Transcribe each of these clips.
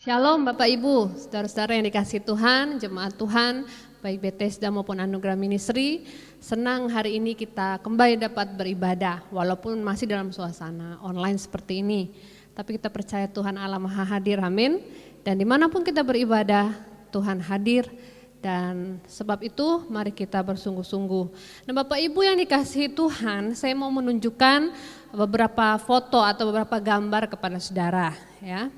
Shalom Bapak Ibu, saudara-saudara yang dikasihi Tuhan, jemaat Tuhan, baik Bethesda maupun Anugerah Ministry. Senang hari ini kita kembali dapat beribadah, walaupun masih dalam suasana online seperti ini. Tapi kita percaya Tuhan Allah Maha Hadir, amin. Dan dimanapun kita beribadah, Tuhan hadir. Dan sebab itu mari kita bersungguh-sungguh. Nah Bapak Ibu yang dikasihi Tuhan, saya mau menunjukkan beberapa foto atau beberapa gambar kepada saudara, ya.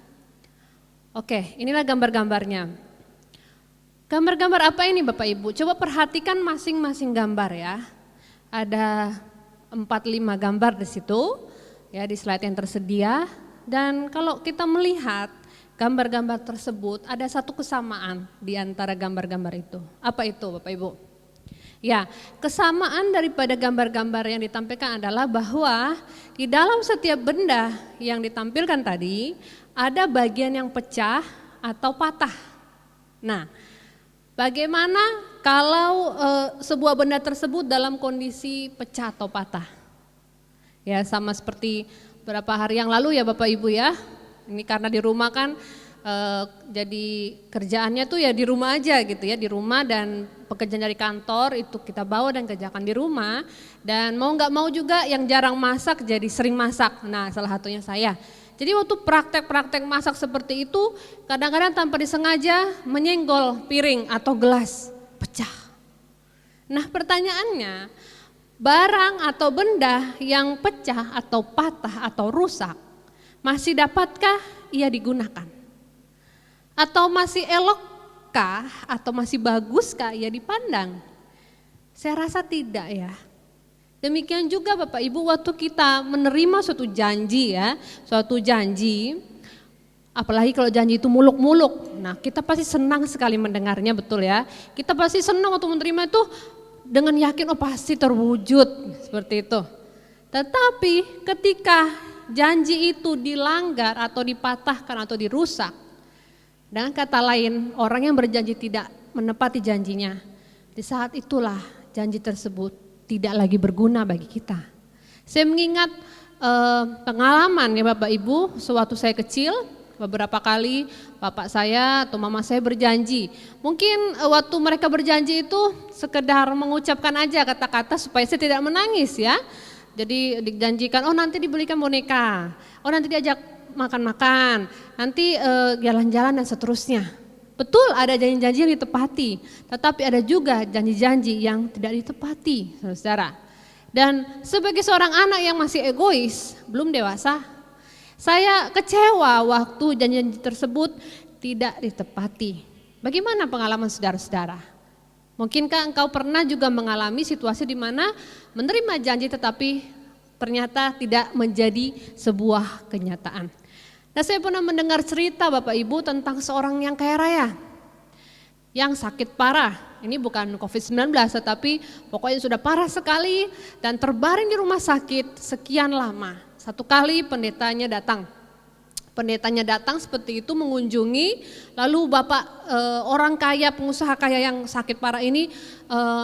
Oke, inilah gambar-gambarnya. Gambar-gambar apa ini Bapak Ibu? Coba perhatikan masing-masing gambar ya. Ada 4-5 gambar di situ, ya di slide yang tersedia. Dan kalau kita melihat gambar-gambar tersebut, ada satu kesamaan di antara gambar-gambar itu. Apa itu Bapak Ibu? Ya, kesamaan daripada gambar-gambar yang ditampilkan adalah bahwa di dalam setiap benda yang ditampilkan tadi, ada bagian yang pecah atau patah. Nah, bagaimana kalau sebuah benda tersebut dalam kondisi pecah atau patah? Ya, sama seperti beberapa hari yang lalu ya Bapak Ibu ya. Ini karena di rumah kan jadi kerjaannya tuh ya di rumah aja gitu ya, di rumah, dan pekerjaan dari kantor itu kita bawa dan kerjakan di rumah. Dan mau nggak mau juga yang jarang masak jadi sering masak. Nah, salah satunya saya. Jadi waktu praktek-praktek masak seperti itu, kadang-kadang tanpa disengaja menyenggol piring atau gelas, pecah. Nah pertanyaannya, barang atau benda yang pecah atau patah atau rusak, masih dapatkah ia digunakan? Atau masih elokkah atau masih baguskah ia dipandang? Saya rasa tidak ya. Demikian juga Bapak Ibu waktu kita menerima suatu janji ya, suatu janji, apalagi kalau janji itu muluk-muluk. Nah kita pasti senang sekali mendengarnya, betul ya. Kita pasti senang waktu menerima itu dengan yakin oh pasti terwujud seperti itu. Tetapi ketika janji itu dilanggar atau dipatahkan atau dirusak, dengan kata lain orang yang berjanji tidak menepati janjinya, di saat itulah janji tersebut tidak lagi berguna bagi kita. Saya mengingat pengalaman ya Bapak Ibu, sewaktu saya kecil beberapa kali bapak saya atau mama saya berjanji. Mungkin waktu mereka berjanji itu sekedar mengucapkan aja kata-kata supaya saya tidak menangis ya. Jadi dijanjikan, oh nanti dibelikan boneka, oh nanti diajak makan-makan, nanti jalan-jalan dan seterusnya. Betul ada janji-janji yang ditepati, tetapi ada juga janji-janji yang tidak ditepati, saudara. Dan sebagai seorang anak yang masih egois, belum dewasa, saya kecewa waktu janji-janji tersebut tidak ditepati. Bagaimana pengalaman saudara-saudara? Mungkinkah engkau pernah juga mengalami situasi di mana menerima janji tetapi ternyata tidak menjadi sebuah kenyataan? Nah saya pernah mendengar cerita Bapak Ibu tentang seorang yang kaya raya, yang sakit parah. Ini bukan COVID-19 tetapi pokoknya sudah parah sekali dan terbaring di rumah sakit sekian lama. Satu kali pendetanya datang seperti itu mengunjungi, lalu bapak orang kaya, pengusaha kaya yang sakit parah ini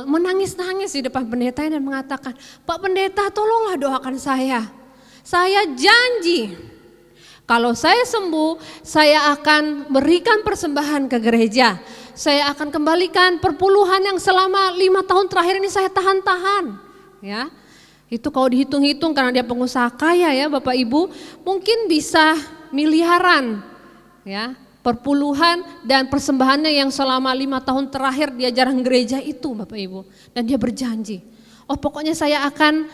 menangis-nangis di depan pendetanya dan mengatakan, Pak Pendeta tolonglah doakan saya janji. Kalau saya sembuh, saya akan berikan persembahan ke gereja. Saya akan kembalikan perpuluhan yang selama 5 tahun terakhir ini saya tahan-tahan. Ya, itu kalau dihitung-hitung karena dia pengusaha kaya ya Bapak Ibu, mungkin bisa miliaran ya perpuluhan dan persembahannya yang selama 5 tahun terakhir dia jarang gereja itu Bapak Ibu. Dan dia berjanji, oh pokoknya saya akan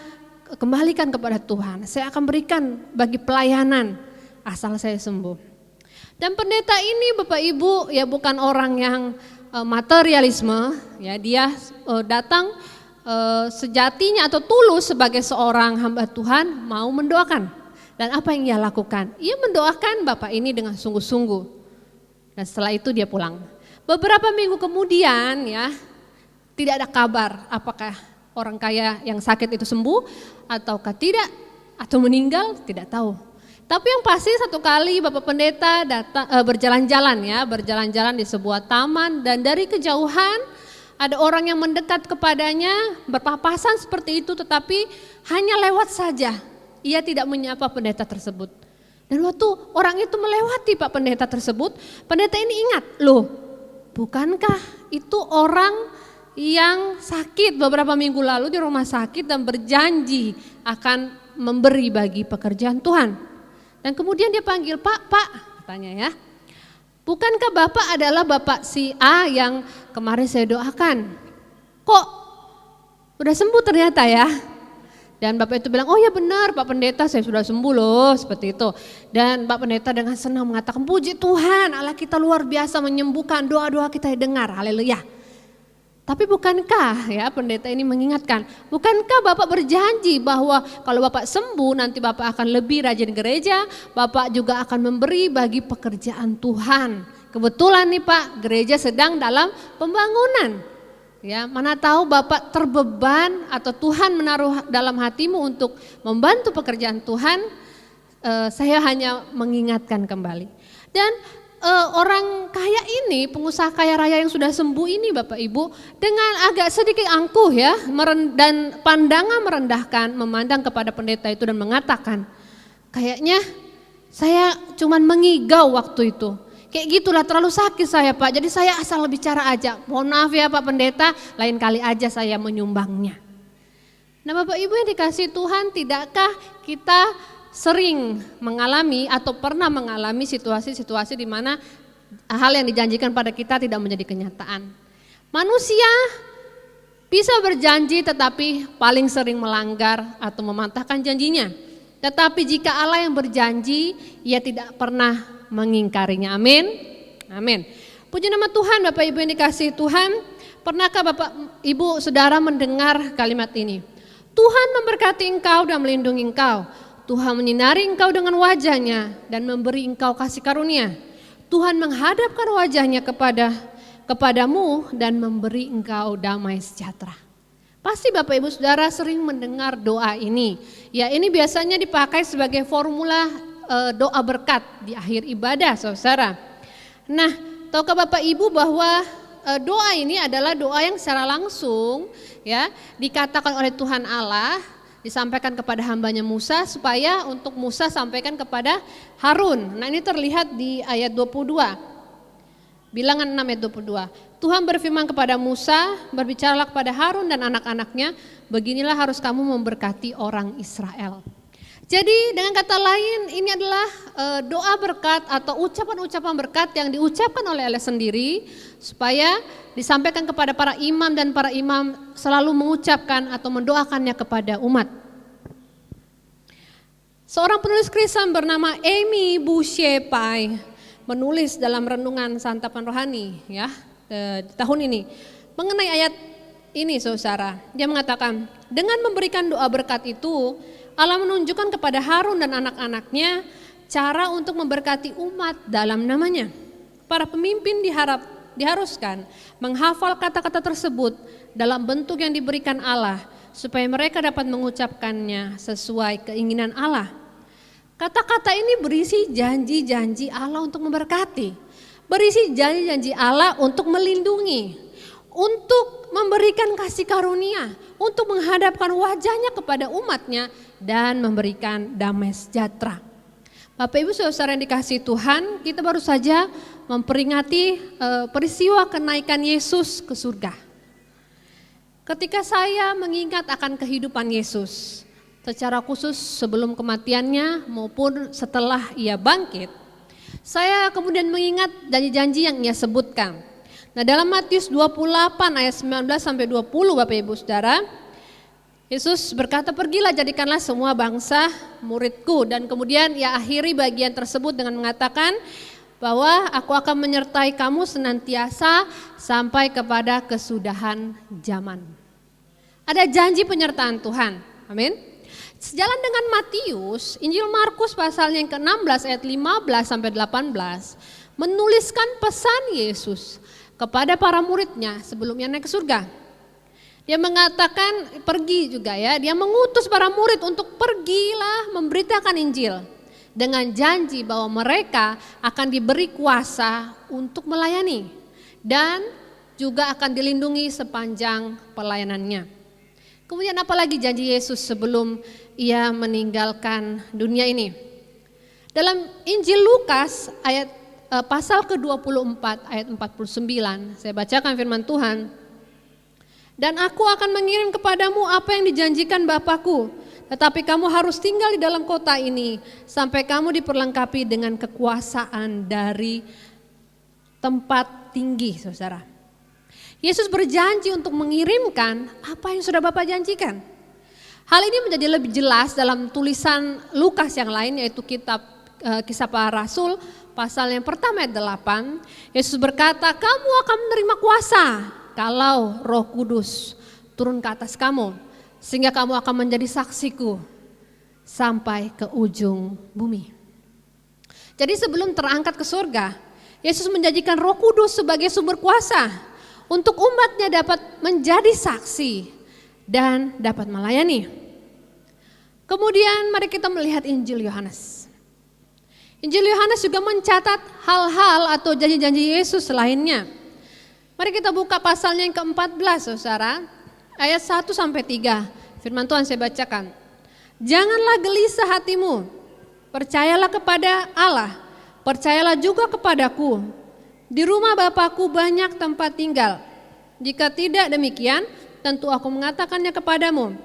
kembalikan kepada Tuhan. Saya akan berikan bagi pelayanan. Asal saya sembuh. Dan pendeta ini Bapak Ibu ya bukan orang yang materialisme, ya dia datang sejatinya atau tulus sebagai seorang hamba Tuhan mau mendoakan. Dan apa yang ia lakukan? Ia mendoakan Bapak ini dengan sungguh-sungguh. Dan setelah itu dia pulang. Beberapa minggu kemudian ya tidak ada kabar apakah orang kaya yang sakit itu sembuh ataukah tidak atau meninggal, tidak tahu. Tapi yang pasti satu kali Bapak Pendeta datang berjalan-jalan di sebuah taman dan dari kejauhan ada orang yang mendekat kepadanya berpapasan seperti itu tetapi hanya lewat saja. Ia tidak menyapa pendeta tersebut. Dan waktu orang itu melewati Pak Pendeta tersebut, pendeta ini ingat, loh bukankah itu orang yang sakit beberapa minggu lalu di rumah sakit dan berjanji akan memberi bagi pekerjaan Tuhan. Dan kemudian dia panggil, Pak, katanya ya, bukankah Bapak adalah Bapak si A yang kemarin saya doakan? Kok udah sembuh ternyata ya? Dan Bapak itu bilang, oh ya benar Pak Pendeta, saya sudah sembuh loh, seperti itu. Dan Pak Pendeta dengan senang mengatakan, puji Tuhan, Allah kita luar biasa menyembuhkan, doa-doa kita dengar, haleluya. Tapi bukankah ya pendeta ini mengingatkan, bukankah Bapak berjanji bahwa kalau Bapak sembuh nanti Bapak akan lebih rajin gereja, Bapak juga akan memberi bagi pekerjaan Tuhan. Kebetulan nih Pak, gereja sedang dalam pembangunan. Ya, mana tahu Bapak terbeban atau Tuhan menaruh dalam hatimu untuk membantu pekerjaan Tuhan, saya hanya mengingatkan kembali. Dan orang kaya ini, pengusaha kaya raya yang sudah sembuh ini Bapak Ibu, dengan agak sedikit angkuh ya, dan pandangan merendahkan, memandang kepada pendeta itu dan mengatakan, kayaknya saya cuman mengigau waktu itu. Kayak gitulah, terlalu sakit saya Pak, jadi saya asal bicara aja. Mohon maaf ya Pak Pendeta, lain kali aja saya menyumbangnya. Nah Bapak Ibu yang dikasihi Tuhan, tidakkah kita sering mengalami atau pernah mengalami situasi-situasi di mana hal yang dijanjikan pada kita tidak menjadi kenyataan? Manusia bisa berjanji tetapi paling sering melanggar atau mematahkan janjinya. Tetapi jika Allah yang berjanji, Ia tidak pernah mengingkarinya. Amin. Amin. Puji nama Tuhan. Bapak Ibu yang dikasihi Tuhan, pernahkah Bapak Ibu Saudara mendengar kalimat ini? Tuhan memberkati engkau dan melindungi engkau. Tuhan menyinari engkau dengan wajahnya dan memberi engkau kasih karunia. Tuhan menghadapkan wajahnya kepadamu dan memberi engkau damai sejahtera. Pasti Bapak Ibu Saudara sering mendengar doa ini. Ya, ini biasanya dipakai sebagai formula doa berkat di akhir ibadah, saudara. Nah, tahukah Bapak Ibu bahwa doa ini adalah doa yang secara langsung ya dikatakan oleh Tuhan Allah, disampaikan kepada hambanya Musa supaya untuk Musa sampaikan kepada Harun. Nah, ini terlihat di ayat 22. Bilangan 6 ayat 22. Tuhan berfirman kepada Musa, berbicaralah kepada Harun dan anak-anaknya, beginilah harus kamu memberkati orang Israel. Jadi dengan kata lain ini adalah doa berkat atau ucapan-ucapan berkat yang diucapkan oleh Allah sendiri supaya disampaikan kepada para imam dan para imam selalu mengucapkan atau mendoakannya kepada umat. Seorang penulis Kristen bernama Amy Boucher Pai menulis dalam renungan santapan rohani ya di tahun ini mengenai ayat ini saudara. Dia mengatakan dengan memberikan doa berkat itu Allah menunjukkan kepada Harun dan anak-anaknya cara untuk memberkati umat dalam namanya. Para pemimpin diharuskan menghafal kata-kata tersebut dalam bentuk yang diberikan Allah supaya mereka dapat mengucapkannya sesuai keinginan Allah. Kata-kata ini berisi janji-janji Allah untuk memberkati, berisi janji-janji Allah untuk melindungi, untuk memberikan kasih karunia, untuk menghadapkan wajahnya kepada umatnya dan memberikan damai sejahtera. Bapak Ibu Saudara yang dikasihi Tuhan, kita baru saja memperingati peristiwa kenaikan Yesus ke surga. Ketika saya mengingat akan kehidupan Yesus, secara khusus sebelum kematiannya maupun setelah Ia bangkit, saya kemudian mengingat janji-janji yang Ia sebutkan. Nah, dalam Matius 28 ayat 19 sampai 20 Bapak Ibu Saudara, Yesus berkata, pergilah jadikanlah semua bangsa muridku. Dan kemudian Ia akhiri bagian tersebut dengan mengatakan bahwa aku akan menyertai kamu senantiasa sampai kepada kesudahan zaman. Ada janji penyertaan Tuhan. Amin. Sejalan dengan Matius, Injil Markus pasalnya yang ke-16 ayat 15 sampai 18 menuliskan pesan Yesus kepada para muridnya sebelumnya naik ke surga. Dia mengatakan pergi juga ya, dia mengutus para murid untuk pergilah memberitakan Injil dengan janji bahwa mereka akan diberi kuasa untuk melayani dan juga akan dilindungi sepanjang pelayanannya. Kemudian apalagi janji Yesus sebelum Ia meninggalkan dunia ini? Dalam Injil Lukas pasal ke-24 ayat 49, saya bacakan firman Tuhan. Dan aku akan mengirim kepadamu apa yang dijanjikan Bapakku, tetapi kamu harus tinggal di dalam kota ini sampai kamu diperlengkapi dengan kekuasaan dari tempat tinggi, saudara. Yesus berjanji untuk mengirimkan apa yang sudah Bapa janjikan. Hal ini menjadi lebih jelas dalam tulisan Lukas yang lain, yaitu kitab Kisah Para Rasul pasal yang pertama ayat 8. Yesus berkata, kamu akan menerima kuasa kalau Roh Kudus turun ke atas kamu, sehingga kamu akan menjadi saksiku sampai ke ujung bumi. Jadi sebelum terangkat ke surga, Yesus menjanjikan Roh Kudus sebagai sumber kuasa untuk umatnya dapat menjadi saksi dan dapat melayani. Kemudian mari kita melihat Injil Yohanes. Injil Yohanes juga mencatat hal-hal atau janji-janji Yesus lainnya. Mari kita buka pasalnya yang ke-14, saudara, ayat 1-3. Firman Tuhan saya bacakan. Janganlah gelisah hatimu, percayalah kepada Allah, percayalah juga kepadaku. Di rumah Bapakku banyak tempat tinggal. Jika tidak demikian, tentu aku mengatakannya kepadamu.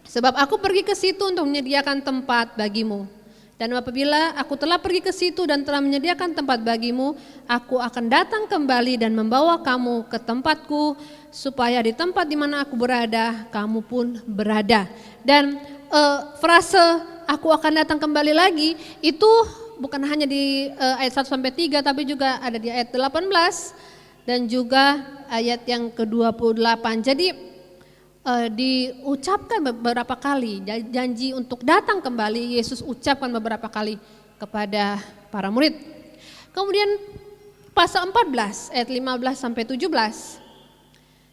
Sebab aku pergi ke situ untuk menyediakan tempat bagimu. Dan apabila aku telah pergi ke situ dan telah menyediakan tempat bagimu, aku akan datang kembali dan membawa kamu ke tempatku, supaya di tempat di mana aku berada, kamu pun berada. Dan frase aku akan datang kembali lagi itu bukan hanya di ayat 1-3, tapi juga ada di ayat 18 dan juga ayat yang ke-28. Jadi diucapkan beberapa kali, janji untuk datang kembali Yesus ucapkan beberapa kali kepada para murid. Kemudian pasal 14 ayat 15-17.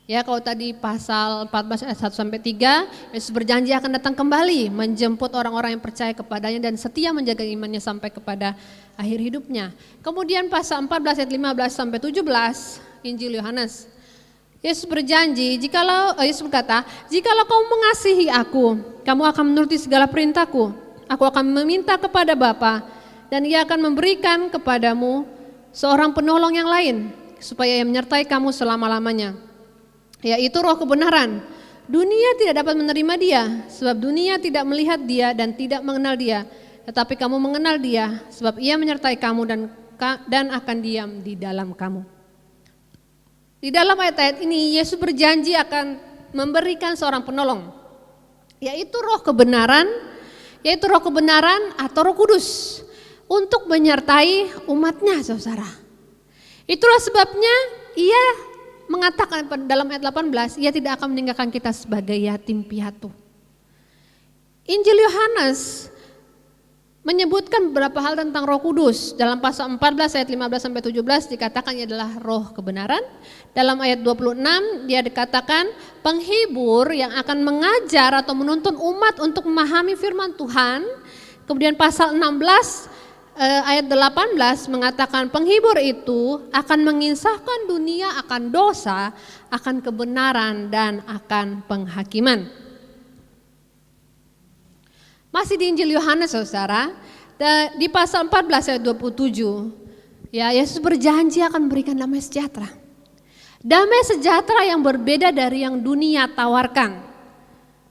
Ya, kalau tadi pasal 14 ayat 1-3, Yesus berjanji akan datang kembali menjemput orang-orang yang percaya kepadanya dan setia menjaga imannya sampai kepada akhir hidupnya. Kemudian pasal 14 ayat 15-17 Injil Yohanes. Yesus berjanji, Yesus berkata, jikalau kamu mengasihi aku, kamu akan menuruti segala perintahku. Aku akan meminta kepada Bapa dan Ia akan memberikan kepadamu seorang penolong yang lain, supaya Ia menyertai kamu selama-lamanya, yaitu Roh kebenaran. Dunia tidak dapat menerima Dia, sebab dunia tidak melihat Dia dan tidak mengenal Dia. Tetapi kamu mengenal Dia, sebab Ia menyertai kamu dan akan diam di dalam kamu. Di dalam ayat-ayat ini Yesus berjanji akan memberikan seorang penolong, yaitu Roh kebenaran atau Roh Kudus untuk menyertai umatnya, saudara. Itulah sebabnya Ia mengatakan dalam ayat 18, Ia tidak akan meninggalkan kita sebagai yatim piatu. Injil Yohanes menyebutkan beberapa hal tentang Roh Kudus. Dalam pasal 14 ayat 15-17 dikatakan ia adalah Roh kebenaran. Dalam ayat 26 dia dikatakan penghibur yang akan mengajar atau menuntun umat untuk memahami firman Tuhan. Kemudian pasal 16 ayat 18 mengatakan penghibur itu akan menginsafkan dunia akan dosa, akan kebenaran dan akan penghakiman. Masih di Injil Yohanes, saudara, di pasal 14 ayat 27, ya Yesus berjanji akan memberikan damai sejahtera. Damai sejahtera yang berbeda dari yang dunia tawarkan.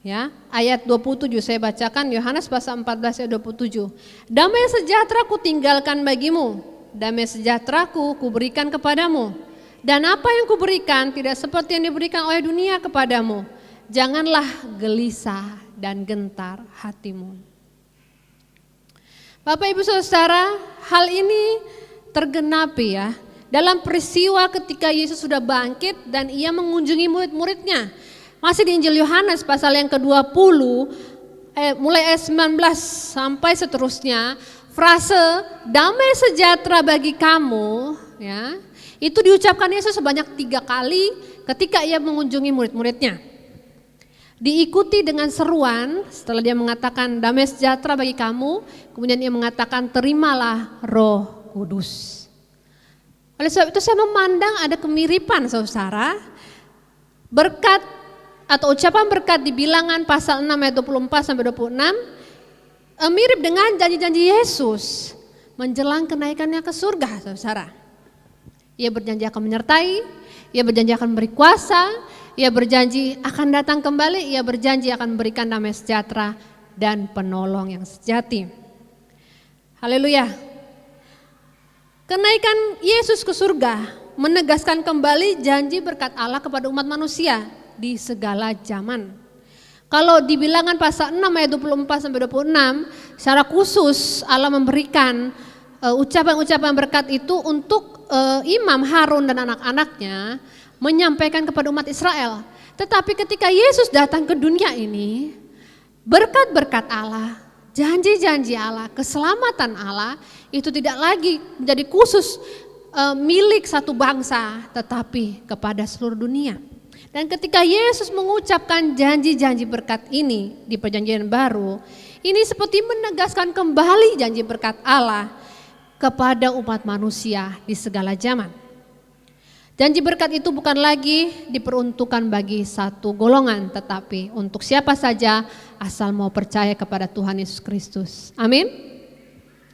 Ya, ayat 27 saya bacakan Yohanes pasal 14 ayat 27. Damai sejahtera ku tinggalkan bagimu, damai sejahtera ku berikan kepadamu. Dan apa yang kuberikan tidak seperti yang diberikan oleh dunia kepadamu. Janganlah gelisah dan gentar hatimu. Bapak Ibu Saudara, hal ini tergenapi ya dalam peristiwa ketika Yesus sudah bangkit dan Ia mengunjungi murid-muridnya. Masih di Injil Yohanes pasal yang ke-20 mulai ayat 19 sampai seterusnya, frase damai sejahtera bagi kamu ya, itu diucapkan Yesus sebanyak 3 kali ketika Ia mengunjungi murid-muridnya. Diikuti dengan seruan setelah dia mengatakan damai sejahtera bagi kamu, kemudian Ia mengatakan terimalah Roh Kudus. Oleh sebab itu saya memandang ada kemiripan saudara, berkat atau ucapan berkat di Bilangan pasal 6 ayat 24-26 mirip dengan janji-janji Yesus menjelang kenaikannya ke surga, saudara. Ia berjanji akan menyertai, ia berjanji akan memberi kuasa, ia berjanji akan datang kembali, ia berjanji akan memberikan damai sejahtera dan penolong yang sejati. Haleluya. Kenaikan Yesus ke surga menegaskan kembali janji berkat Allah kepada umat manusia di segala zaman. Kalau di Bilangan pasal 6 ayat 24 sampai 26, secara khusus Allah memberikan ucapan-ucapan berkat itu untuk Imam Harun dan anak-anaknya menyampaikan kepada umat Israel. Tetapi ketika Yesus datang ke dunia ini, berkat-berkat Allah, janji-janji Allah, keselamatan Allah itu tidak lagi menjadi khusus milik satu bangsa, tetapi kepada seluruh dunia. Dan ketika Yesus mengucapkan janji-janji berkat ini di perjanjian baru, ini seperti menegaskan kembali janji berkat Allah kepada umat manusia di segala zaman. Janji berkat itu bukan lagi diperuntukkan bagi satu golongan, tetapi untuk siapa saja asal mau percaya kepada Tuhan Yesus Kristus. Amin.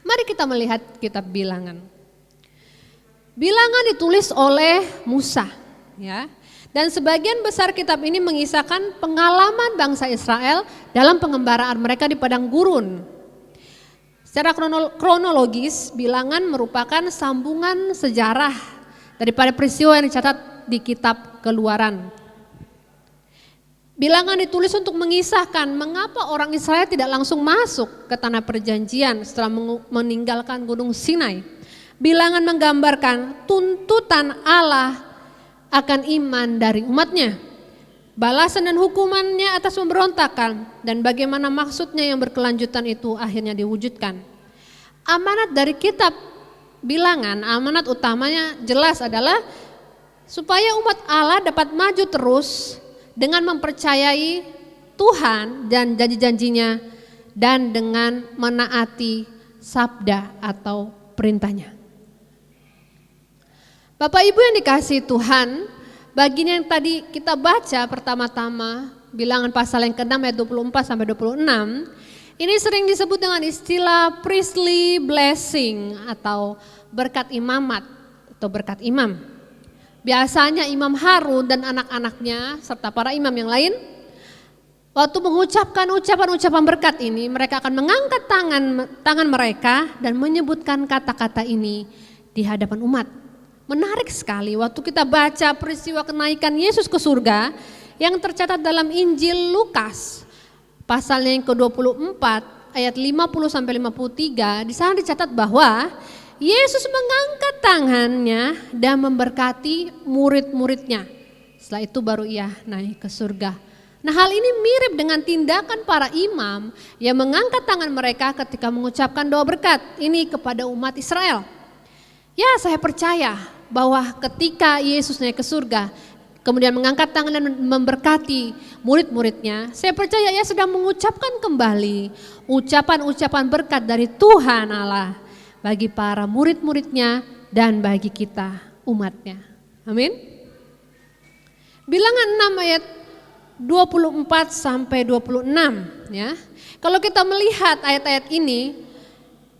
Mari kita melihat kitab Bilangan. Bilangan ditulis oleh Musa, ya. Dan sebagian besar kitab ini mengisahkan pengalaman bangsa Israel dalam pengembaraan mereka di padang gurun. Secara kronologis, Bilangan merupakan sambungan sejarah daripada peristiwa yang dicatat di kitab Keluaran. Bilangan ditulis untuk mengisahkan mengapa orang Israel tidak langsung masuk ke tanah perjanjian setelah meninggalkan Gunung Sinai. Bilangan menggambarkan tuntutan Allah akan iman dari umatnya, balasan dan hukumannya atas pemberontakan, dan bagaimana maksudnya yang berkelanjutan itu akhirnya diwujudkan. Amanat dari kitab Bilangan, amanat utamanya jelas adalah supaya umat Allah dapat maju terus dengan mempercayai Tuhan dan janji-janjinya dan dengan menaati sabda atau perintahnya. Bapak Ibu yang dikasihi Tuhan, bagian yang tadi kita baca pertama-tama, Bilangan pasal yang ke-6 ayat 24 sampai 26, ini sering disebut dengan istilah priestly blessing atau berkat imamat atau berkat imam. Biasanya Imam Harun dan anak-anaknya serta para imam yang lain, waktu mengucapkan ucapan-ucapan berkat ini, mereka akan mengangkat tangan mereka dan menyebutkan kata-kata ini di hadapan umat. Menarik sekali waktu kita baca peristiwa kenaikan Yesus ke surga yang tercatat dalam Injil Lukas pasal yang ke-24 ayat 50 sampai 53, di sana dicatat bahwa Yesus mengangkat tangannya dan memberkati murid-muridnya. Setelah itu baru ia naik ke surga. Nah, hal ini mirip dengan tindakan para imam yang mengangkat tangan mereka ketika mengucapkan doa berkat ini kepada umat Israel. Ya, saya percaya bahwa ketika Yesus naik ke surga, kemudian mengangkat tangan dan memberkati murid-muridnya, saya percaya ia sedang mengucapkan kembali ucapan-ucapan berkat dari Tuhan Allah bagi para murid-muridnya dan bagi kita umatnya. Amin. Bilangan 6 ayat 24 sampai 26 ya. Kalau kita melihat ayat-ayat ini,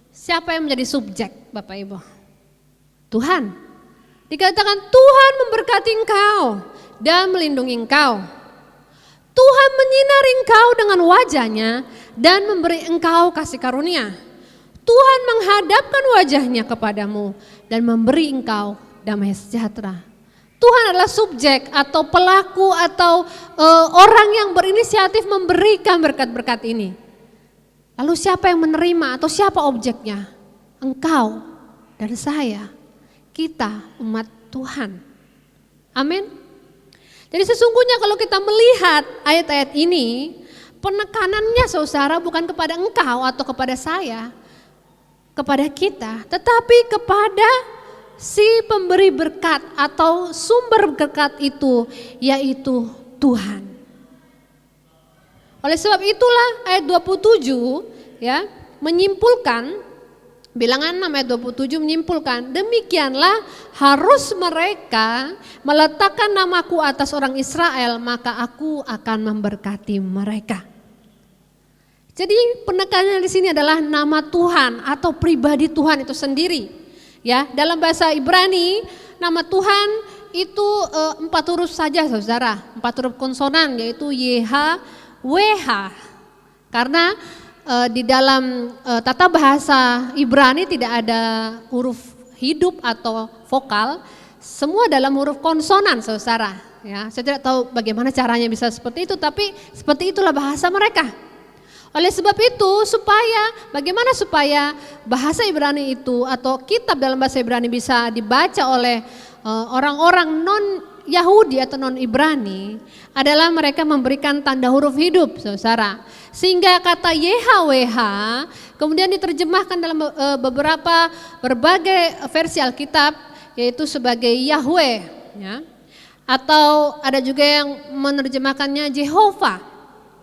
siapa yang menjadi subjek Bapak Ibu? Tuhan. Dikatakan Tuhan memberkati engkau dan melindungi engkau. Tuhan menyinari engkau dengan wajahnya dan memberi engkau kasih karunia. Tuhan menghadapkan wajahnya kepadamu dan memberi engkau damai sejahtera. Tuhan adalah subjek atau pelaku atau orang yang berinisiatif memberikan berkat-berkat ini. Lalu siapa yang menerima atau siapa objeknya? Engkau dan saya. Kita umat Tuhan. Amin. Jadi sesungguhnya kalau kita melihat ayat-ayat ini, penekanannya saudara bukan kepada engkau atau kepada saya, kepada kita, tetapi kepada si pemberi berkat atau sumber berkat itu, yaitu Tuhan. Oleh sebab itulah ayat 27 ya menyimpulkan, Bilangan 6 ayat 27 menyimpulkan, demikianlah harus mereka meletakkan namaku atas orang Israel, maka aku akan memberkati mereka. Jadi penekanannya di sini adalah nama Tuhan atau pribadi Tuhan itu sendiri. Ya, dalam bahasa Ibrani nama Tuhan itu 4 huruf saja saudara, 4 huruf konsonan yaitu YHWH. Karena di dalam tata bahasa Ibrani tidak ada huruf hidup atau vokal, semua dalam huruf konsonan saudara. Ya, saya tidak tahu bagaimana caranya bisa seperti itu, tapi seperti itulah bahasa mereka. Oleh sebab itu bagaimana supaya bahasa Ibrani itu atau kitab dalam bahasa Ibrani bisa dibaca oleh orang-orang non Yahudi atau non Ibrani adalah mereka memberikan tanda huruf hidup saudara. Sehingga kata YHWH kemudian diterjemahkan dalam berbagai versi Alkitab yaitu sebagai Yahweh ya. Atau ada juga yang menerjemahkannya Jehovah,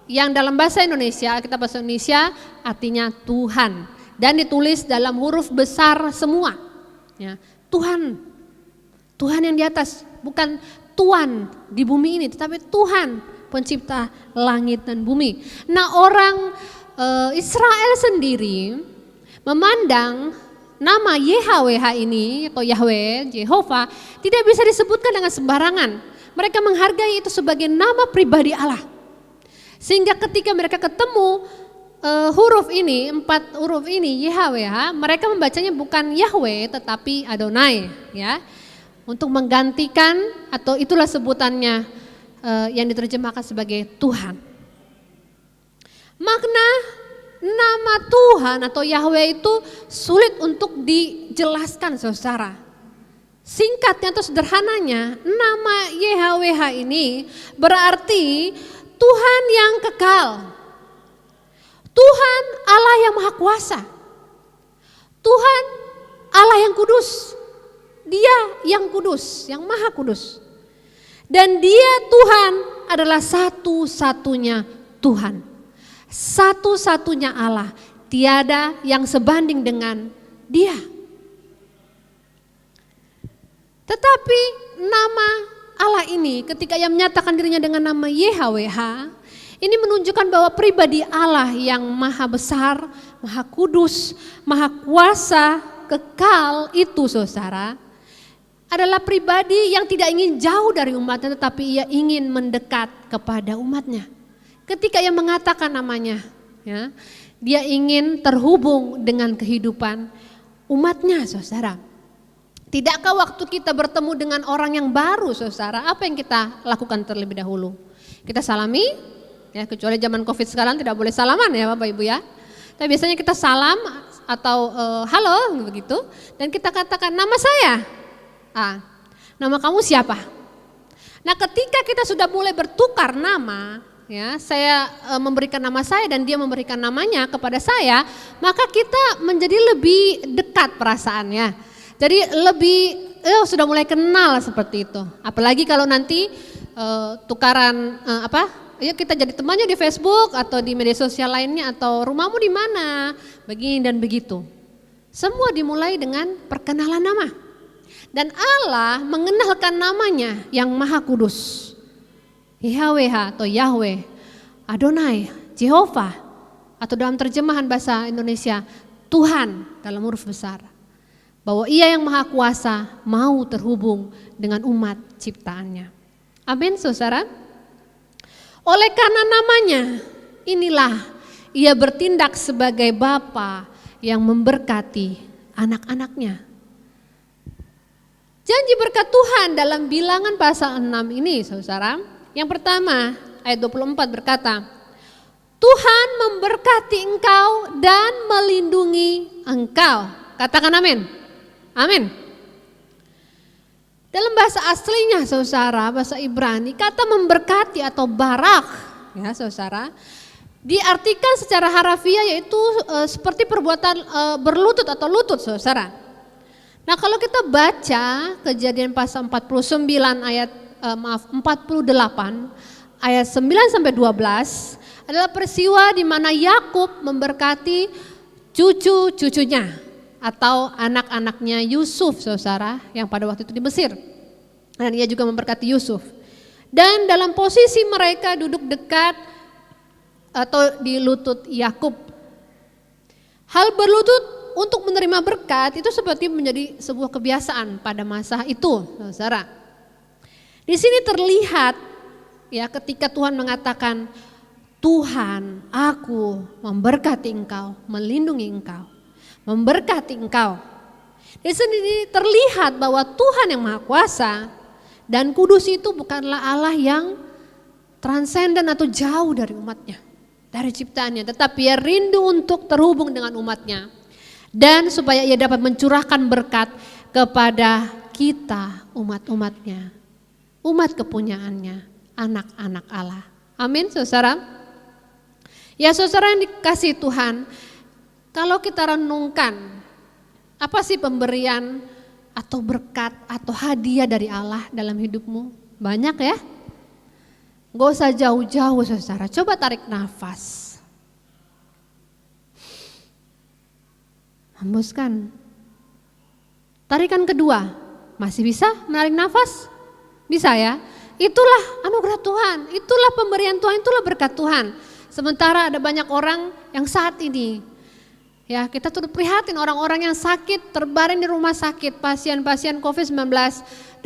yang dalam bahasa Indonesia, Alkitab bahasa Indonesia artinya Tuhan dan ditulis dalam huruf besar semua. Ya, Tuhan, Tuhan yang di atas, bukan Tuhan di bumi ini, tetapi Tuhan pencipta langit dan bumi. Nah, orang Israel sendiri memandang nama YHWH ini atau Yahweh, Jehovah tidak bisa disebutkan dengan sembarangan. Mereka menghargai itu sebagai nama pribadi Allah. Sehingga ketika mereka ketemu huruf ini, 4 huruf ini YHWH, mereka membacanya bukan Yahweh tetapi Adonai ya. Untuk menggantikan atau itulah sebutannya yang diterjemahkan sebagai Tuhan. Makna nama Tuhan atau Yahweh itu sulit untuk dijelaskan saudara. Singkatnya atau sederhananya, nama YHWH ini berarti Tuhan yang kekal, Tuhan Allah yang maha kuasa, Tuhan Allah yang kudus, Dia yang kudus, yang maha kudus. Dan Dia Tuhan adalah satu-satunya Tuhan, satu-satunya Allah, tiada yang sebanding dengan Dia. Tetapi nama Allah ini ketika ia menyatakan dirinya dengan nama YHWH, ini menunjukkan bahwa pribadi Allah yang maha besar, maha kudus, maha kuasa, kekal itu saudara, adalah pribadi yang tidak ingin jauh dari umatnya tetapi ia ingin mendekat kepada umatnya. Ketika ia mengatakan namanya, ya, dia ingin terhubung dengan kehidupan umatnya saudara. Tidakkah waktu kita bertemu dengan orang yang baru saudara, apa yang kita lakukan terlebih dahulu? Kita salami, ya, kecuali zaman COVID sekarang tidak boleh salaman ya Bapak Ibu ya. Tapi biasanya kita salam atau halo begitu, dan kita katakan nama saya. Nama kamu siapa? Nah, ketika kita sudah mulai bertukar nama, ya, saya memberikan nama saya dan dia memberikan namanya kepada saya, maka kita menjadi lebih dekat perasaannya. Jadi lebih sudah mulai kenal seperti itu. Apalagi kalau nanti tukaran ya kita jadi temannya di Facebook atau di media sosial lainnya atau rumahmu di mana, begini dan begitu. Semua dimulai dengan perkenalan nama. Dan Allah mengenalkan namanya yang Maha Kudus. YHWH atau Yahweh, Adonai, Jehovah, atau dalam terjemahan bahasa Indonesia Tuhan dalam huruf besar. Bahwa Ia yang Maha Kuasa mau terhubung dengan umat ciptaannya. Amin saudara. Oleh karena namanya, inilah Ia bertindak sebagai Bapa yang memberkati anak-anaknya. Janji berkat Tuhan dalam Bilangan pasal 6 ini saudara. Yang pertama ayat 24 berkata, Tuhan memberkati engkau dan melindungi engkau. Katakan amin. Amin. Dalam bahasa aslinya saudara, bahasa Ibrani, kata memberkati atau barak ya saudara, diartikan secara harafiah yaitu seperti perbuatan berlutut atau lutut saudara. Nah, kalau kita baca Kejadian pasal 49 ayat 48 ayat 9 sampai 12 adalah peristiwa di mana Yakub memberkati cucu-cucunya atau anak-anaknya Yusuf saudara yang pada waktu itu di Mesir. Dan ia juga memberkati Yusuf. Dan dalam posisi mereka duduk dekat atau di lutut Yakub. Hal berlutut untuk menerima berkat itu seperti menjadi sebuah kebiasaan pada masa itu, saudara. Di sini terlihat ya ketika Tuhan mengatakan, Tuhan, aku memberkati engkau, melindungi engkau, memberkati engkau. Di sini terlihat bahwa Tuhan yang Maha Kuasa dan kudus itu bukanlah Allah yang transenden atau jauh dari umatnya, dari ciptaannya, tetapi ia rindu untuk terhubung dengan umatnya. Dan supaya ia dapat mencurahkan berkat kepada kita umat-umatnya, umat kepunyaannya, anak-anak Allah. Amin saudara. Ya saudara yang dikasihi Tuhan, kalau kita renungkan apa sih pemberian atau berkat atau hadiah dari Allah dalam hidupmu? Banyak ya. Gak usah jauh-jauh saudara, coba tarik nafas. Hembuskan. Tarikan kedua, masih bisa menarik nafas? Bisa ya? Itulah anugerah Tuhan, itulah pemberian Tuhan, itulah berkat Tuhan. Sementara ada banyak orang yang saat ini, ya kita turut prihatin orang-orang yang sakit, terbaring di rumah sakit, pasien-pasien COVID-19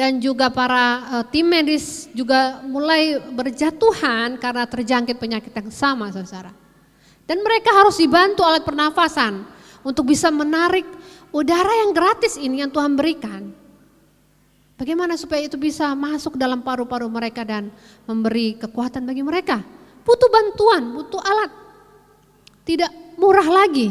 dan juga para tim medis juga mulai berjatuhan karena terjangkit penyakit yang sama saudara. Dan mereka harus dibantu alat pernafasan untuk bisa menarik udara yang gratis ini yang Tuhan berikan. Bagaimana supaya itu bisa masuk dalam paru-paru mereka dan memberi kekuatan bagi mereka? Butuh bantuan, butuh alat. Tidak murah lagi.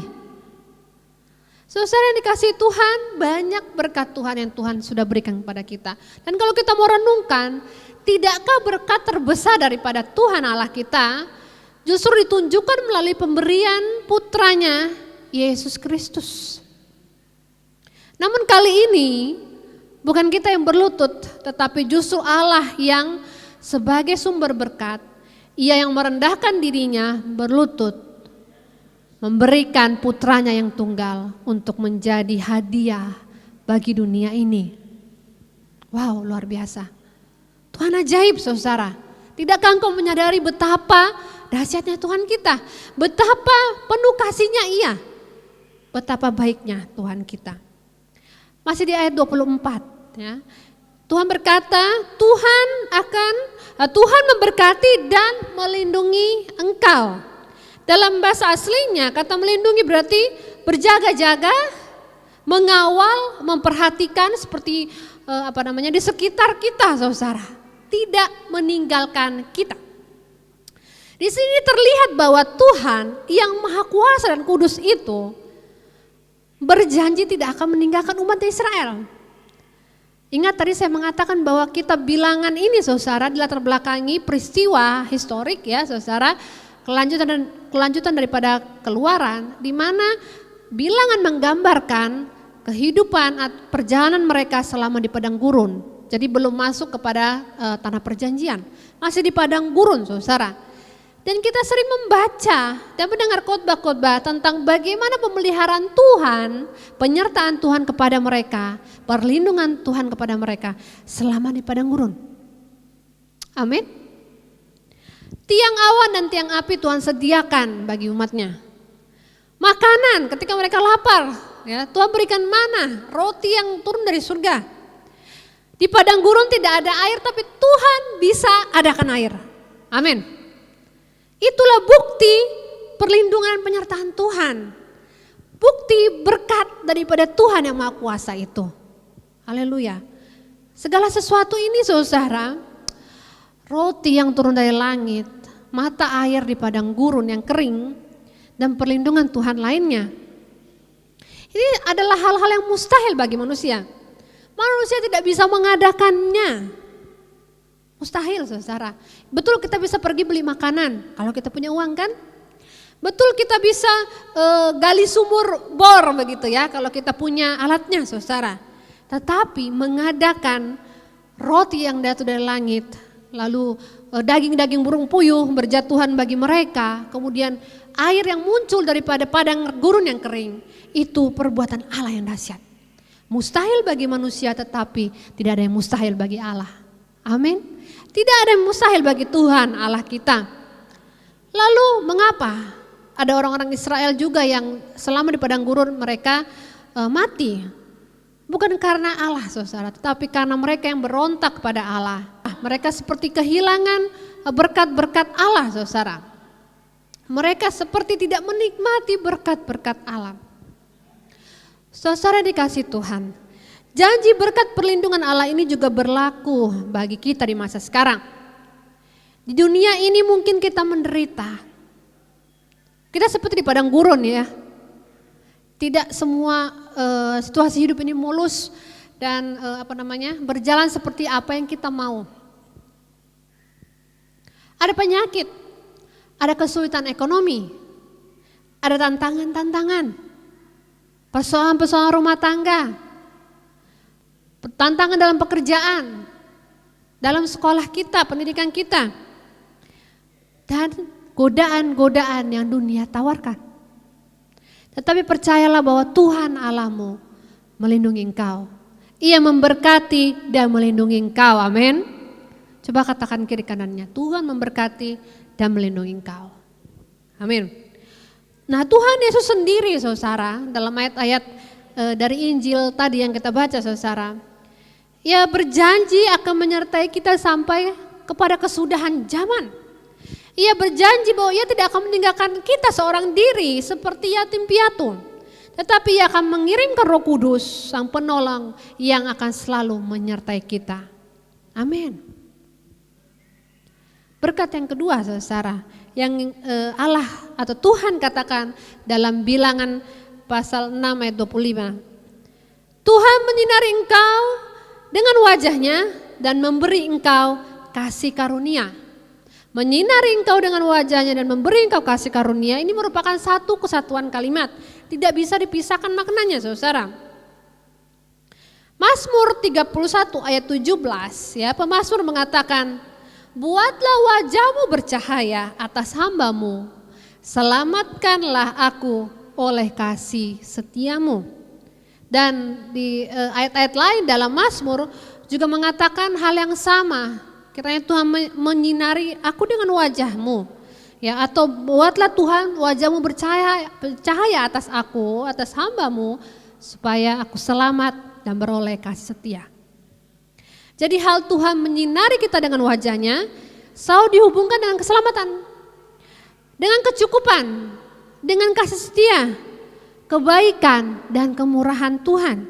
Saudara yang dikasihi Tuhan, banyak berkat Tuhan yang Tuhan sudah berikan kepada kita. Dan kalau kita mau renungkan, tidakkah berkat terbesar daripada Tuhan Allah kita justru ditunjukkan melalui pemberian putranya Yesus Kristus. Namun kali ini bukan kita yang berlutut, tetapi justru Allah yang sebagai sumber berkat, Ia yang merendahkan dirinya berlutut, memberikan putranya yang tunggal untuk menjadi hadiah bagi dunia ini. Wow, luar biasa. Tuhan ajaib saudara. Tidakkah engkau menyadari betapa dahsyatnya Tuhan kita, betapa penuh kasihnya Ia, betapa baiknya Tuhan kita. Masih di ayat 24 ya. Tuhan berkata, Tuhan memberkati dan melindungi engkau. Dalam bahasa aslinya kata melindungi berarti berjaga-jaga, mengawal, memperhatikan seperti di sekitar kita saudara, tidak meninggalkan kita. Di sini terlihat bahwa Tuhan yang Maha Kuasa dan Kudus itu berjanji tidak akan meninggalkan umat Israel. Ingat tadi saya mengatakan bahwa kita bilangan ini saudara dilatar belakangi peristiwa historik ya saudara, kelanjutan daripada Keluaran, di mana bilangan menggambarkan kehidupan perjalanan mereka selama di padang gurun. Jadi belum masuk kepada tanah perjanjian, masih di padang gurun saudara. Dan kita sering membaca dan mendengar khotbah-khotbah tentang bagaimana pemeliharaan Tuhan, penyertaan Tuhan kepada mereka, perlindungan Tuhan kepada mereka selama di padang gurun. Amin. Tiang awan dan tiang api Tuhan sediakan bagi umatnya. Makanan ketika mereka lapar, ya, Tuhan berikan mana, roti yang turun dari surga. Di padang gurun tidak ada air, tapi Tuhan bisa adakan air. Amin. Itulah bukti perlindungan penyertaan Tuhan. Bukti berkat daripada Tuhan yang Maha Kuasa itu. Haleluya. Segala sesuatu ini saudara, roti yang turun dari langit, mata air di padang gurun yang kering, dan perlindungan Tuhan lainnya. Ini adalah hal-hal yang mustahil bagi manusia. Manusia tidak bisa mengadakannya. Mustahil saudara. Betul kita bisa pergi beli makanan kalau kita punya uang kan? Betul kita bisa gali sumur bor begitu ya kalau kita punya alatnya saudara. Tetapi mengadakan roti yang jatuh dari langit, lalu daging-daging burung puyuh berjatuhan bagi mereka, kemudian air yang muncul daripada padang gurun yang kering, itu perbuatan Allah yang dahsyat. Mustahil bagi manusia tetapi tidak ada yang mustahil bagi Allah. Amin. Tidak ada yang mustahil bagi Tuhan Allah kita. Lalu mengapa ada orang-orang Israel juga yang selama di padang gurun mereka mati? Bukan karena Allah saudara, tetapi karena mereka yang berontak kepada Allah. Mereka seperti kehilangan berkat-berkat Allah saudara. Mereka seperti tidak menikmati berkat-berkat Allah. Saudara dikasih Tuhan, janji berkat perlindungan Allah ini juga berlaku bagi kita di masa sekarang. Di dunia ini mungkin kita menderita. Kita seperti di padang gurun ya. Tidak semua situasi hidup ini mulus dan berjalan seperti apa yang kita mau. Ada penyakit, ada kesulitan ekonomi, ada tantangan-tantangan, persoalan-persoalan rumah tangga, tantangan dalam pekerjaan, dalam sekolah kita, pendidikan kita, dan godaan-godaan yang dunia tawarkan. Tetapi percayalah bahwa Tuhan Allahmu melindungi engkau. Ia memberkati dan melindungi engkau, amin. Coba katakan kiri kanannya, Tuhan memberkati dan melindungi engkau. Amin. Nah Tuhan Yesus sendiri saudara, dalam ayat-ayat dari Injil tadi yang kita baca saudara, Ia berjanji akan menyertai kita sampai kepada kesudahan zaman. Ia berjanji bahwa Ia tidak akan meninggalkan kita seorang diri seperti yatim piatu, tetapi Ia akan mengirimkan Roh Kudus, Sang Penolong yang akan selalu menyertai kita. Amin. Berkat yang kedua saudara, yang Allah atau Tuhan katakan dalam Bilangan pasal 6 ayat 25. Tuhan menyinari engkau dengan wajahnya dan memberi engkau kasih karunia. Menyinari engkau dengan wajahnya dan memberi engkau kasih karunia, ini merupakan satu kesatuan kalimat. Tidak bisa dipisahkan maknanya saudara. Mazmur 31 ayat 17 ya, pemazmur mengatakan, buatlah wajahmu bercahaya atas hambamu, selamatkanlah aku oleh kasih setiamu. Dan di ayat-ayat lain dalam Mazmur juga mengatakan hal yang sama. Kiranya Tuhan menyinari aku dengan wajahmu, ya, atau buatlah Tuhan wajahmu bercahaya atas aku, atas hambamu, supaya aku selamat dan beroleh kasih setia. Jadi hal Tuhan menyinari kita dengan wajahnya selalu dihubungkan dengan keselamatan, dengan kecukupan, dengan kasih setia, kebaikan dan kemurahan Tuhan.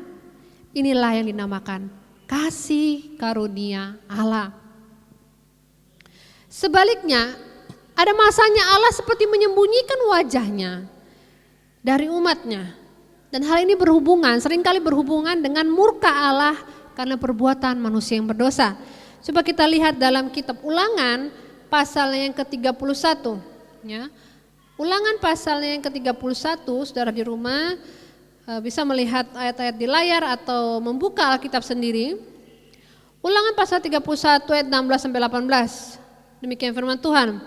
Inilah yang dinamakan kasih karunia Allah. Sebaliknya, ada masanya Allah seperti menyembunyikan wajahnya dari umatnya. Dan hal ini seringkali berhubungan dengan murka Allah karena perbuatan manusia yang berdosa. Coba kita lihat dalam kitab Ulangan pasal yang ke-31. Ya. Ulangan pasal yang ke-31, saudara di rumah bisa melihat ayat-ayat di layar atau membuka Alkitab sendiri. Ulangan pasal 31 ayat 16-18. Demikian firman Tuhan.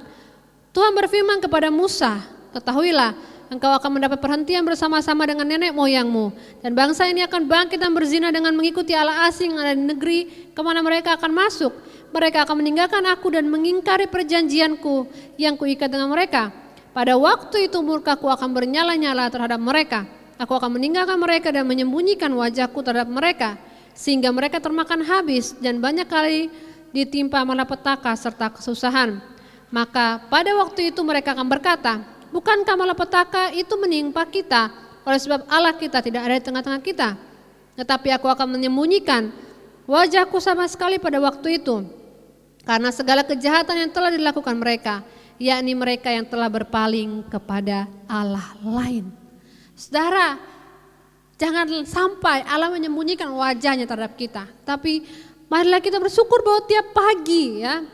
Tuhan berfirman kepada Musa, ketahuilah engkau akan mendapat perhentian bersama-sama dengan nenek moyangmu, dan bangsa ini akan bangkit dan berzina dengan mengikuti Allah asing yang ada di negeri kemana mereka akan masuk. Mereka akan meninggalkan aku dan mengingkari perjanjianku yang kuikat dengan mereka. Pada waktu itu murkaku akan bernyala-nyala terhadap mereka. Aku akan meninggalkan mereka dan menyembunyikan wajahku terhadap mereka, sehingga mereka termakan habis dan banyak kali ditimpa malapetaka serta kesusahan. Maka pada waktu itu mereka akan berkata, bukankah malapetaka itu menimpa kita oleh sebab Allah kita tidak ada di tengah-tengah kita? Tetapi aku akan menyembunyikan wajahku sama sekali pada waktu itu, karena segala kejahatan yang telah dilakukan mereka, yakni mereka yang telah berpaling kepada Allah lain. Saudara, jangan sampai Allah menyembunyikan wajahnya terhadap kita, tapi marilah kita bersyukur bahwa tiap pagi ya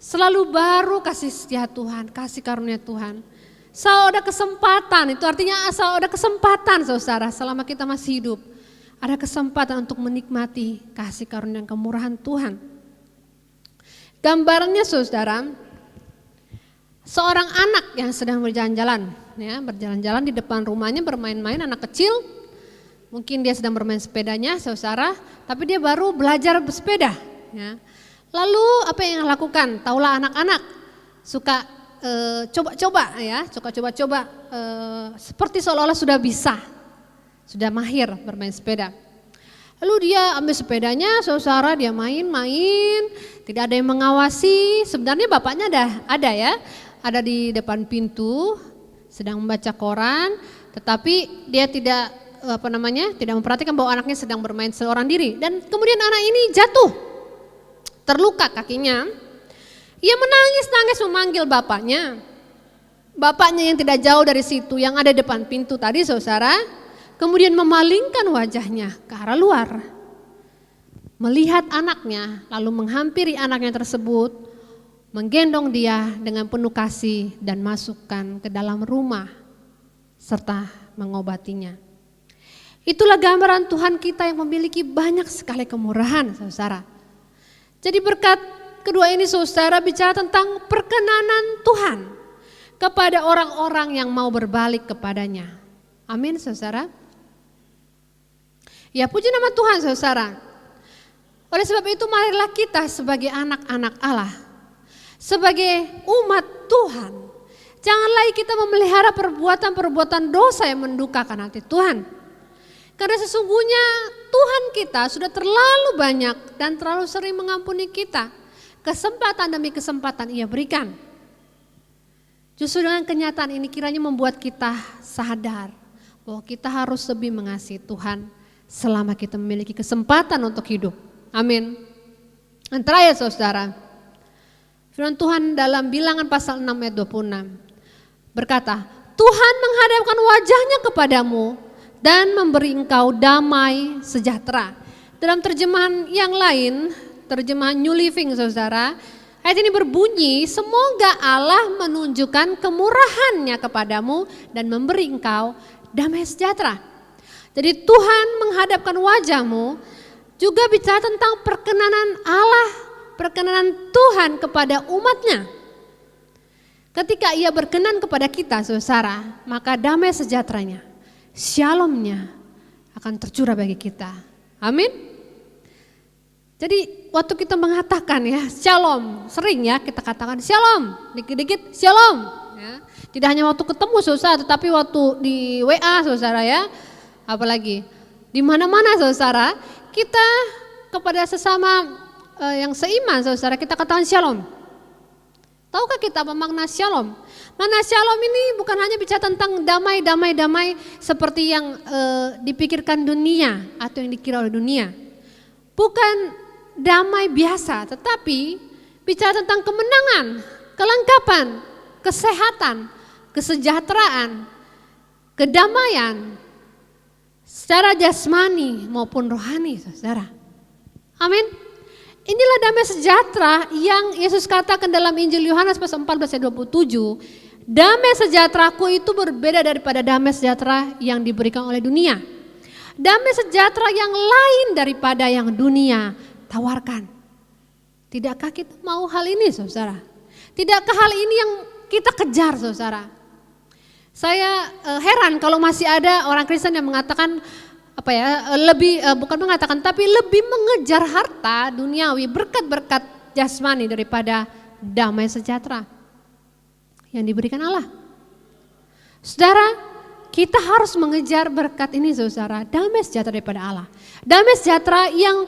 selalu baru kasih setia Tuhan, kasih karunia Tuhan. Selalu ada kesempatan, itu artinya selalu ada kesempatan saudara selama kita masih hidup. Ada kesempatan untuk menikmati kasih karunia dan kemurahan Tuhan. Gambarnya saudara, seorang anak yang sedang berjalan-jalan, ya, berjalan-jalan di depan rumahnya bermain-main, anak kecil. Mungkin dia sedang bermain sepedanya saudara, tapi dia baru belajar bersepeda. Ya. Lalu apa yang lakukan? Taulah anak-anak suka coba-coba ya, seperti seolah-olah sudah bisa, sudah mahir bermain sepeda. Lalu dia ambil sepedanya, saudara, dia main-main, tidak ada yang mengawasi. Sebenarnya bapaknya ada ya, ada di depan pintu, sedang membaca koran, tetapi dia tidak tidak memperhatikan bahwa anaknya sedang bermain seorang diri. Dan kemudian anak ini jatuh, terluka kakinya. Ia menangis-nangis memanggil bapaknya. Bapaknya yang tidak jauh dari situ, yang ada depan pintu tadi, saudara, kemudian memalingkan wajahnya ke arah luar. Melihat anaknya, lalu menghampiri anaknya tersebut, menggendong dia dengan penuh kasih dan masukkan ke dalam rumah serta mengobatinya. Itulah gambaran Tuhan kita yang memiliki banyak sekali kemurahan, saudara. Jadi berkat kedua ini, saudara, bicara tentang perkenanan Tuhan kepada orang-orang yang mau berbalik kepadanya. Amin, saudara. Ya, puji nama Tuhan, saudara. Oleh sebab itu marilah kita sebagai anak-anak Allah, sebagai umat Tuhan, jangan lagi kita memelihara perbuatan-perbuatan dosa yang mendukakan hati Tuhan. Karena sesungguhnya Tuhan kita sudah terlalu banyak dan terlalu sering mengampuni kita. Kesempatan demi kesempatan Ia berikan. Justru dengan kenyataan ini kiranya membuat kita sadar bahwa kita harus lebih mengasihi Tuhan selama kita memiliki kesempatan untuk hidup. Amin. Yang terakhir, saudara, firman Tuhan dalam Bilangan pasal 6 ayat 26 berkata, Tuhan menghadapkan wajahnya kepadamu dan memberi engkau damai sejahtera. Dalam terjemahan yang lain, terjemahan New Living, saudara, ayat ini berbunyi, semoga Allah menunjukkan kemurahannya kepadamu dan memberi engkau damai sejahtera. Jadi Tuhan menghadapkan wajahmu juga bicara tentang perkenanan Allah, perkenanan Tuhan kepada umatnya. Ketika Ia berkenan kepada kita, saudara, maka damai sejahteranya, shalomnya akan tercurah bagi kita. Amin. Jadi waktu kita mengatakan ya shalom, sering ya kita katakan shalom, dikit-dikit shalom. Ya. Tidak hanya waktu ketemu, saudara, tetapi waktu di WA, saudara, ya, apalagi di mana-mana, saudara, kita kepada sesama yang seiman, saudara, kita katakan shalom. Tahukah kita apa makna shalom? Makna shalom ini bukan hanya bicara tentang damai seperti yang dipikirkan dunia atau yang dikira oleh dunia. Bukan damai biasa, tetapi bicara tentang kemenangan, kelengkapan, kesehatan, kesejahteraan, kedamaian secara jasmani maupun rohani, saudara. Amin. Inilah damai sejahtera yang Yesus katakan dalam Injil Yohanes pasal 14 ayat 27. Damai sejahteraku itu berbeda daripada damai sejahtera yang diberikan oleh dunia. Damai sejahtera yang lain daripada yang dunia tawarkan. Tidakkah kita mau hal ini, saudara? Tidakkah hal ini yang kita kejar, saudara? Saya heran kalau masih ada orang Kristen yang mengatakan bukan mengatakan tapi lebih mengejar harta duniawi, berkat-berkat jasmani daripada damai sejahtera yang diberikan Allah. Saudara, kita harus mengejar berkat ini, saudara, damai sejahtera daripada Allah. Damai sejahtera yang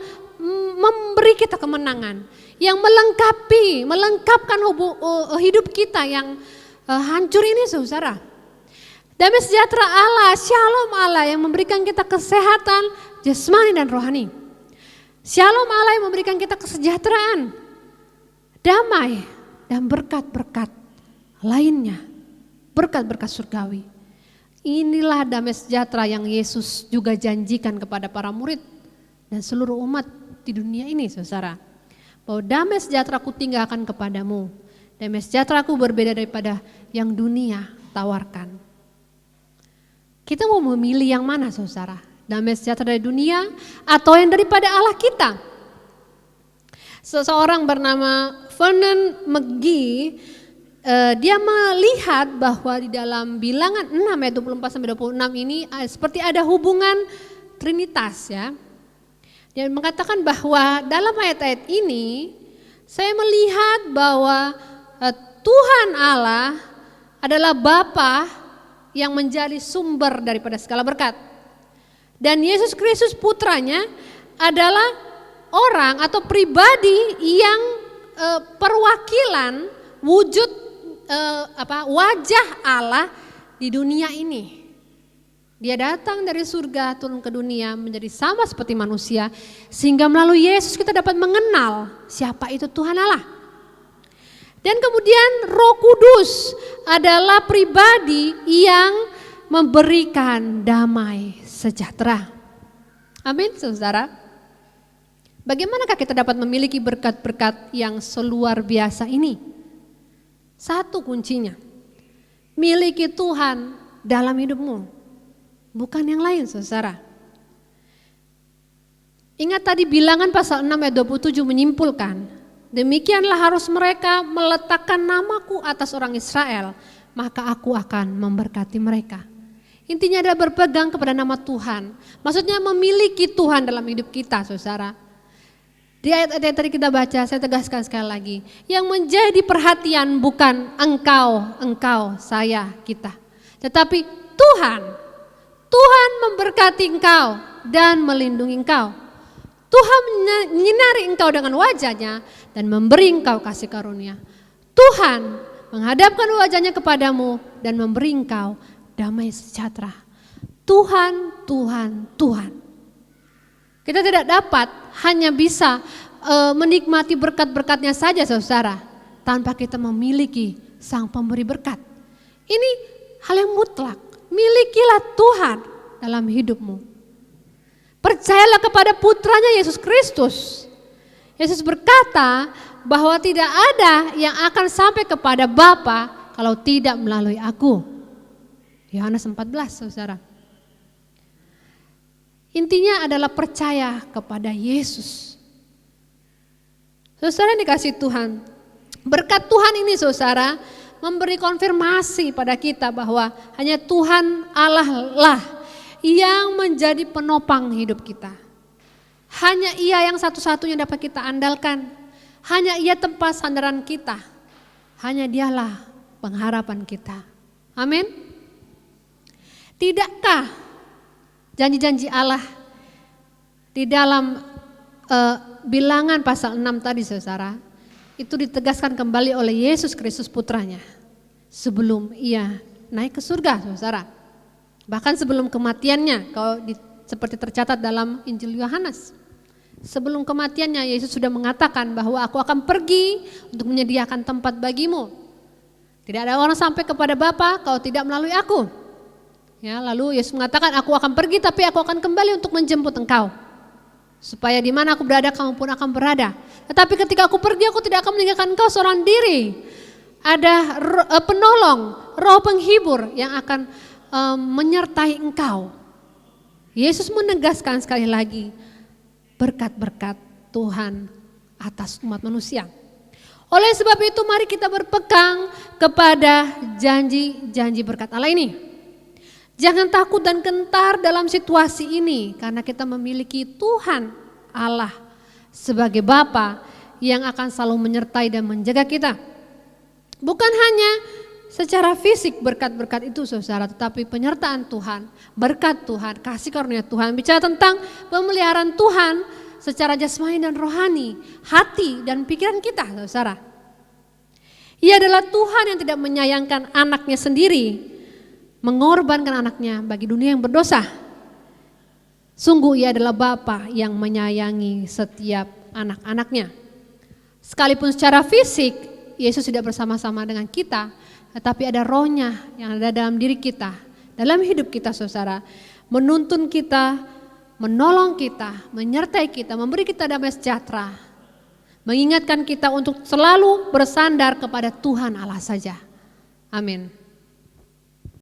memberi kita kemenangan, yang melengkapkan hidup kita yang hancur ini, saudara. Damai sejahtera Allah, shalom Allah yang memberikan kita kesehatan jasmani dan rohani. Shalom Allah yang memberikan kita kesejahteraan, damai dan berkat-berkat lainnya, berkat-berkat surgawi. Inilah damai sejahtera yang Yesus juga janjikan kepada para murid dan seluruh umat di dunia ini, saudara. Bahwa damai sejahtera ku tinggalkan kepadamu, damai sejahtera ku berbeda daripada yang dunia tawarkan. Kita mau memilih yang mana, saudara? Damai sejahtera dari dunia atau yang daripada Allah kita? Seseorang bernama Vernon McGee, dia melihat bahwa di dalam Bilangan 6 ayat 24-26 ini seperti ada hubungan Trinitas, ya. Dia mengatakan bahwa dalam ayat-ayat ini saya melihat bahwa Tuhan Allah adalah Bapa yang menjadi sumber daripada segala berkat. Dan Yesus Kristus putranya adalah orang atau pribadi yang perwakilan wujud wajah Allah di dunia ini. Dia datang dari surga turun ke dunia menjadi sama seperti manusia, sehingga melalui Yesus kita dapat mengenal siapa itu Tuhan Allah. Dan kemudian Roh Kudus adalah pribadi yang memberikan damai sejahtera. Amin, saudara. Bagaimanakah kita dapat memiliki berkat-berkat yang seluar biasa ini? Satu kuncinya, miliki Tuhan dalam hidupmu, bukan yang lain, saudara. Ingat tadi Bilangan pasal 6 ayat 27 menyimpulkan, demikianlah harus mereka meletakkan namaku atas orang Israel, maka aku akan memberkati mereka. Intinya adalah berpegang kepada nama Tuhan. Maksudnya memiliki Tuhan dalam hidup kita, saudara. Di ayat-ayat yang tadi kita baca, saya tegaskan sekali lagi. Yang menjadi perhatian bukan engkau, saya, kita. Tetapi Tuhan. Tuhan memberkati engkau dan melindungi engkau. Tuhan menyinari engkau dengan wajahnya dan memberi engkau kasih karunia. Tuhan menghadapkan wajahnya kepadamu dan memberi engkau damai sejahtera. Tuhan, Tuhan, Tuhan. Kita tidak dapat hanya bisa menikmati berkat-berkatnya saja, saudara, tanpa kita memiliki Sang Pemberi berkat. Ini hal yang mutlak. Milikilah Tuhan dalam hidupmu. Percayalah kepada putranya Yesus Kristus. Yesus berkata bahwa tidak ada yang akan sampai kepada Bapa kalau tidak melalui aku. Yohanes 14, saudara. Intinya adalah percaya kepada Yesus. Saudara yang dikasihi Tuhan, berkat Tuhan ini, saudara, memberi konfirmasi pada kita bahwa hanya Tuhan Allah lah yang menjadi penopang hidup kita. Hanya Ia yang satu-satunya dapat kita andalkan. Hanya Ia tempat sandaran kita. Hanya Dialah pengharapan kita. Amin. Tidakkah janji-janji Allah di dalam Bilangan pasal 6 tadi, saudara, itu ditegaskan kembali oleh Yesus Kristus putranya sebelum Ia naik ke surga, saudara. Bahkan sebelum kematiannya, kalau seperti tercatat dalam Injil Yohanes. Sebelum kematiannya Yesus sudah mengatakan bahwa aku akan pergi untuk menyediakan tempat bagimu. Tidak ada orang sampai kepada Bapa kalau tidak melalui aku. Ya, lalu Yesus mengatakan, aku akan pergi tapi aku akan kembali untuk menjemput engkau. Supaya di mana aku berada, kamu pun akan berada. Tetapi ketika aku pergi, aku tidak akan meninggalkan engkau seorang diri. Ada penolong, roh penghibur yang akan menyertai engkau. Yesus menegaskan sekali lagi, berkat-berkat Tuhan atas umat manusia. Oleh sebab itu mari kita berpegang kepada janji-janji berkat Allah ini. Jangan takut dan gentar dalam situasi ini karena kita memiliki Tuhan Allah sebagai Bapa yang akan selalu menyertai dan menjaga kita. Bukan hanya secara fisik berkat-berkat itu, saudara, tetapi penyertaan Tuhan, berkat Tuhan, kasih karunia Tuhan. Bicara tentang pemeliharaan Tuhan secara jasmani dan rohani, hati dan pikiran kita, saudara. Ia adalah Tuhan yang tidak menyayangkan anaknya sendiri, mengorbankan anaknya bagi dunia yang berdosa. Sungguh Ia adalah Bapa yang menyayangi setiap anak-anaknya. Sekalipun secara fisik Yesus tidak bersama-sama dengan kita, tetapi ada rohnya yang ada dalam diri kita, dalam hidup kita, saudara, menuntun kita, menolong kita, menyertai kita, memberi kita damai sejahtera, mengingatkan kita untuk selalu bersandar kepada Tuhan Allah saja. Amin.